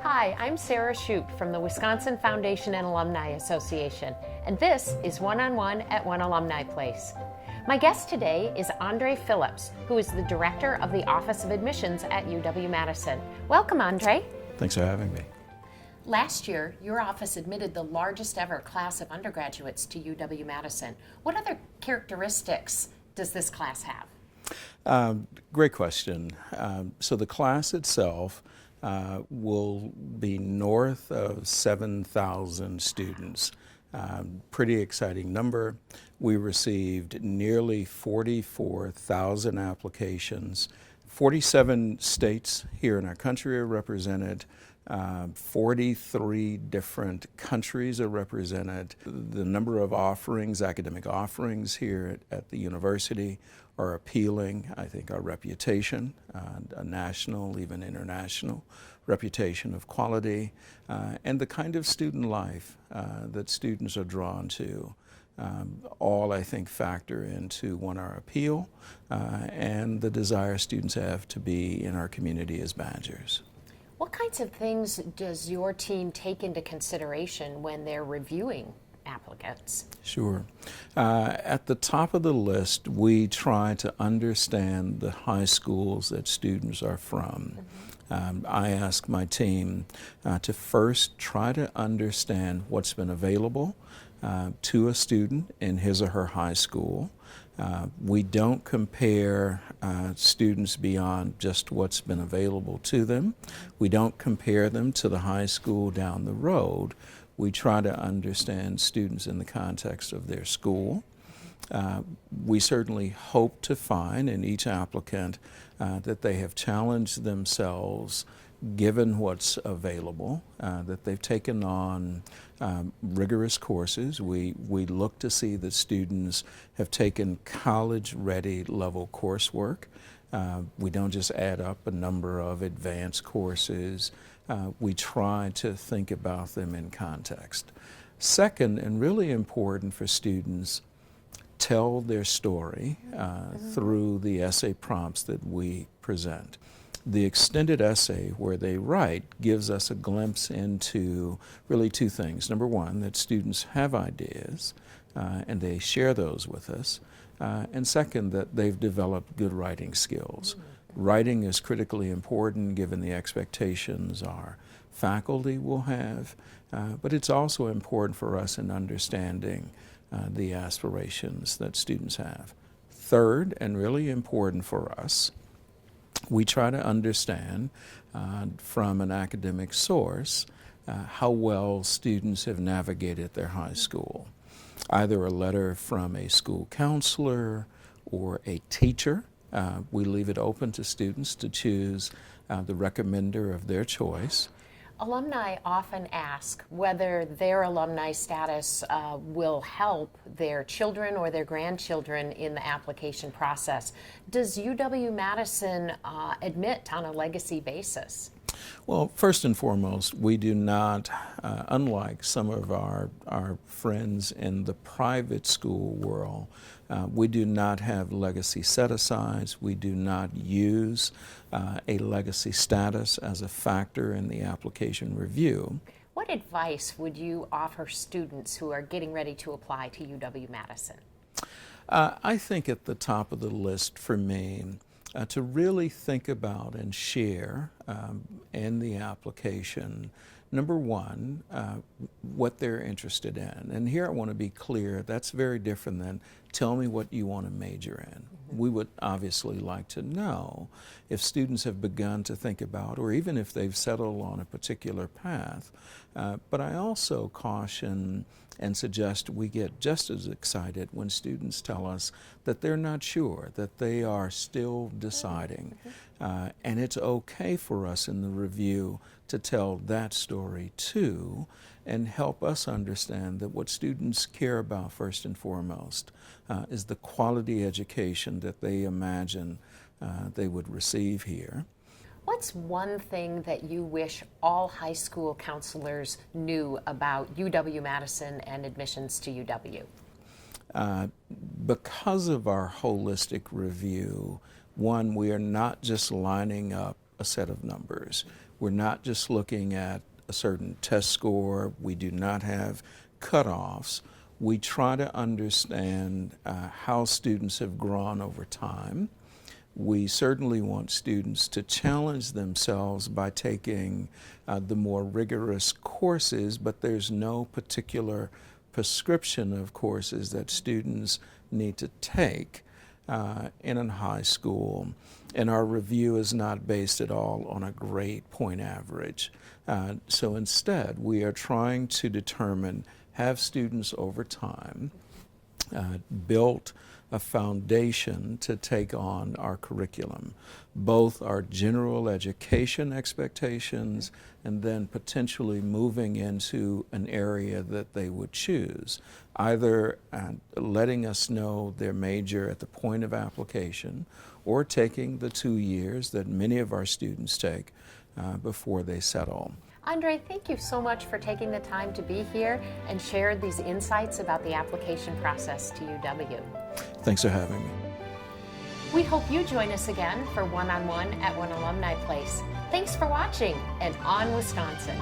Hi, I'm Sarah Schutt from the Wisconsin Foundation and Alumni Association, and this is One-on-One at One Alumni Place. My guest today is André Phillips, who is the Director of the Office of Admissions at UW-Madison. Welcome, André. Thanks for having me. Last year, your office admitted the largest ever class of undergraduates to UW-Madison. What other characteristics does this class have? Great question. So the class itself will be north of 7,000 students. Pretty exciting number. We received nearly 44,000 applications. 47 states here in our country are represented. 43 different countries are represented. The number of offerings, academic offerings here at the university are appealing. I think our reputation, a national, even international reputation of quality, and the kind of student life that students are drawn to, all I think factor into our appeal and the desire students have to be in our community as Badgers. What kinds of things does your team take into consideration when they're reviewing applicants? Sure. At the top of the list, we try to understand the high schools that students are from. I ask my team to first try to understand what's been available to a student in his or her high school. We don't compare students beyond just what's been available to them. We don't compare them to the high school down the road. We try to understand students in the context of their school. We certainly hope to find in each applicant that they have challenged themselves given what's available, that they've taken on rigorous courses. We look to see that students have taken college-ready level coursework. We don't just add up a number of advanced courses. We try to think about them in context. Second, and really important for students, tell their story through the essay prompts that we present. The extended essay where they write gives us a glimpse into really two things. Number one, that students have ideas and they share those with us. And second, that they've developed good writing skills. Writing is critically important given the expectations our faculty will have, but it's also important for us in understanding the aspirations that students have. Third, and really important for us, we try to understand from an academic source how well students have navigated their high school. Either a letter from a school counselor or a teacher. We leave it open to students to choose the recommender of their choice. Alumni often ask whether their alumni status will help their children or their grandchildren in the application process. Does UW-Madison admit on a legacy basis? Well, first and foremost, we do not, unlike some of our friends in the private school world, we do not have legacy set-asides. We do not use a legacy status as a factor in the application review. What advice would you offer students who are getting ready to apply to UW-Madison? I think at the top of the list for me, to really think about and share in the application, number one, what they're interested in. And here I want to be clear, that's very different than tell me what you want to major in. We would obviously like to know if students have begun to think about, or even if they've settled on a particular path. But I also caution and suggest we get just as excited when students tell us that they're not sure, that they are still deciding. And it's okay for us in the review to tell that story too and help us understand that what students care about first and foremost is the quality education that they imagine they would receive here. What's one thing that you wish all high school counselors knew about UW-Madison and admissions to UW? Because of our holistic review, one, we are not just lining up a set of numbers. We're not just looking at a certain test score. We do not have cutoffs. We try to understand how students have grown over time. We certainly want students to challenge themselves by taking the more rigorous courses, but there's no particular prescription of courses that students need to take in a high school. And our review is not based at all on a grade point average. So instead, we are trying to determine, have students over time built a foundation to take on our curriculum, both our general education expectations and then potentially moving into an area that they would choose, either letting us know their major at the point of application or taking the 2 years that many of our students take before they settle. Andre, thank you so much for taking the time to be here and share these insights about the application process to UW. Thanks for having me. We hope you join us again for One-on-One at One Alumni Place. Thanks for watching, and on Wisconsin.